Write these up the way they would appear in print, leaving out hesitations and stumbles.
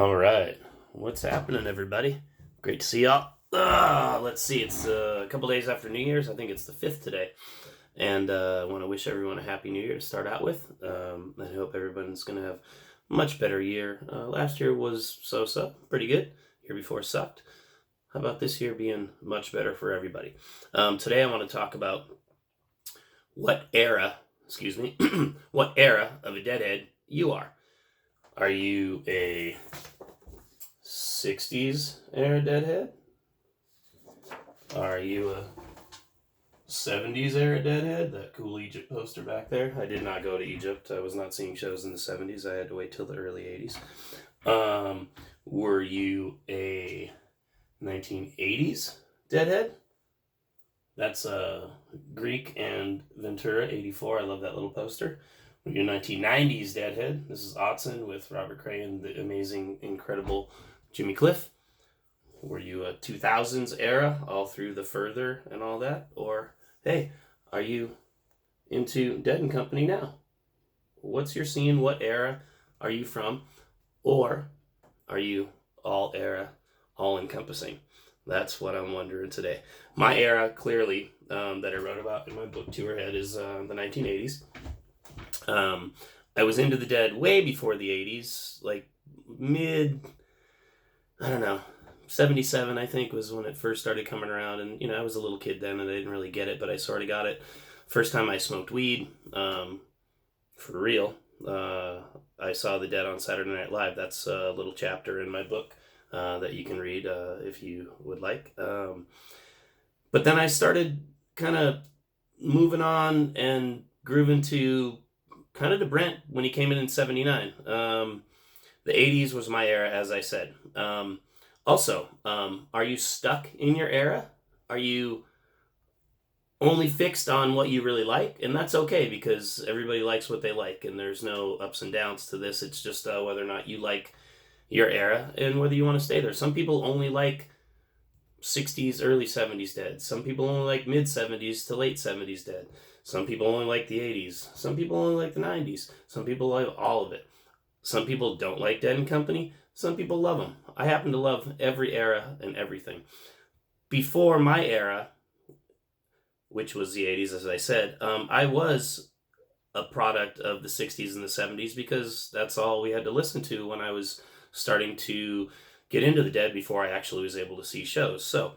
All right. What's happening, everybody? Great to see y'all. Let's see. It's a couple days after New Year's. I think it's the 5th today. And I want to wish everyone a happy New Year to start out with. I hope everyone's going to have a much better year. Last year was so-so, pretty good. Year before sucked. How about this year being much better for everybody? Today I want to talk about what era of a deadhead you are. Are you a 60s era deadhead? Are you a 70s era deadhead? That cool Egypt poster back there. I did not go to Egypt. I was not seeing shows in the 70s. I had to wait till the early 80s. Were you a 1980s deadhead? That's Greek and Ventura 84. I love that little poster. Were you a 1990s deadhead? This is Otson with Robert Cray and the amazing, incredible Jimmy Cliff. Were you a 2000s era, all through the Further and all that? Or, hey, are you into Dead and Company now? What's your scene? What era are you from? Or are you all era, all encompassing? That's what I'm wondering today. My era, clearly, that I wrote about in my book, Tour Ahead, is the 1980s. I was into the Dead way before the 80s, like mid, 77, I think, was when it first started coming around. And, I was a little kid then and I didn't really get it, but I sort of got it. First time I smoked weed, for real, I saw the Dead on Saturday Night Live. That's a little chapter in my book that you can read if you would like. But then I started kind of moving on and grooving to kind of to Brent when he came in 79. The 80s was my era, as I said. Also, are you stuck in your era? Are you only fixed on what you really like? And that's okay, because everybody likes what they like, and there's no ups and downs to this. It's just whether or not you like your era and whether you want to stay there. Some people only like 60s, early 70s Dead. Some people only like mid 70s to late 70s Dead. Some people only like the 80s. Some people only like the 90s. Some people like all of it. Some people don't like Dead and Company. Some people love them. I happen to love every era and everything. Before my era, which was the 80s, as I said, I was a product of the 60s and the 70s because that's all we had to listen to when I was starting to get into the Dead before I actually was able to see shows. So,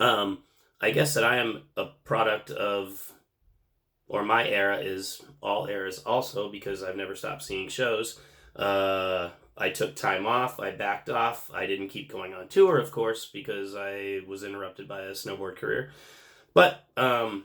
I guess that I am a product of, or my era is all eras also, because I've never stopped seeing shows. I took time off. I backed off. I didn't keep going on tour, of course, because I was interrupted by a snowboard career. But I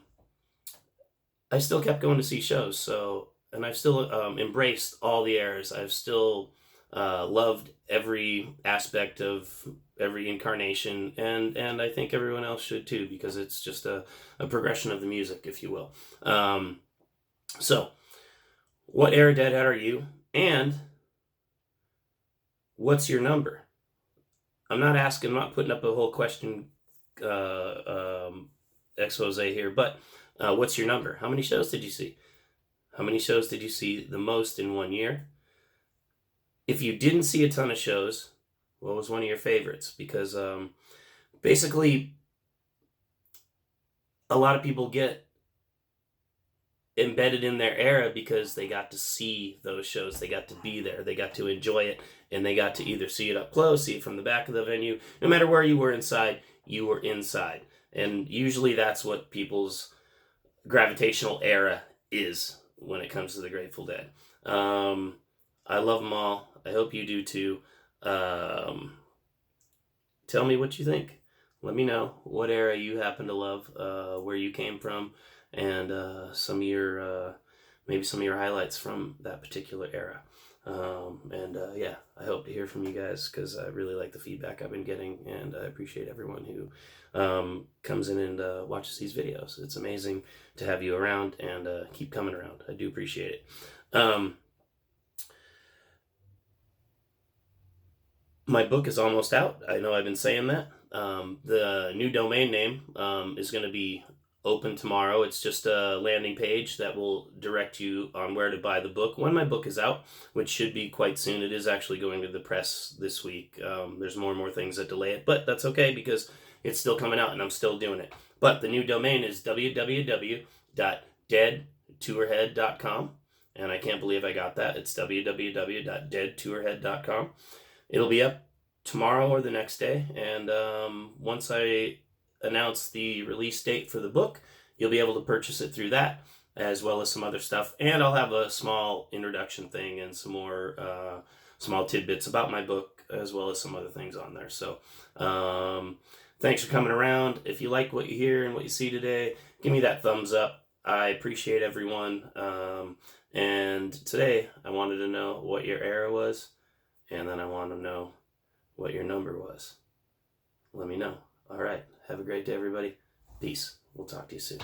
still kept going to see shows. So, and I've still embraced all the eras. I've still loved every aspect of every incarnation, and I think everyone else should too, because it's just a progression of the music, if you will. So, what era deadhead are you? And what's your number? I'm not putting up a whole question expose here, but what's your number? How many shows did you see? How many shows did you see the most in one year? If you didn't see a ton of shows, what was one of your favorites? Because basically, a lot of people get embedded in their era because they got to see those shows, they got to be there, they got to enjoy it, and they got to either see it up close, see it from the back of the venue. No matter where you were inside, you were inside. And usually that's what people's gravitational era is when it comes to the Grateful Dead. I love them all. I hope you do too. Tell me what you think. Let me know what era you happen to love, where you came from, and some of your maybe some of your highlights from that particular era. Yeah, I hope to hear from you guys, because I really like the feedback I've been getting, and I appreciate everyone who comes in and watches these videos. It's amazing to have you around, and keep coming around. I do appreciate it. My book is almost out. I know I've been saying that. The new domain name is going to be open tomorrow. It's just a landing page that will direct you on where to buy the book when my book is out, which should be quite soon. It is actually going to the press this week. There's more and more things that delay it, but that's okay because it's still coming out and I'm still doing it. But the new domain is www.deadtourhead.com. And I can't believe I got that. It's www.deadtourhead.com. It'll be up tomorrow or the next day. And once I announce the release date for the book, you'll be able to purchase it through that, as well as some other stuff. And I'll have a small introduction thing and some more small tidbits about my book, as well as some other things on there. So thanks for coming around. If you like what you hear and what you see today, give me that thumbs up. I appreciate everyone. And today I wanted to know what your era was, and then I want to know what your number was. Let me know. All right. Have a great day, everybody. Peace. We'll talk to you soon.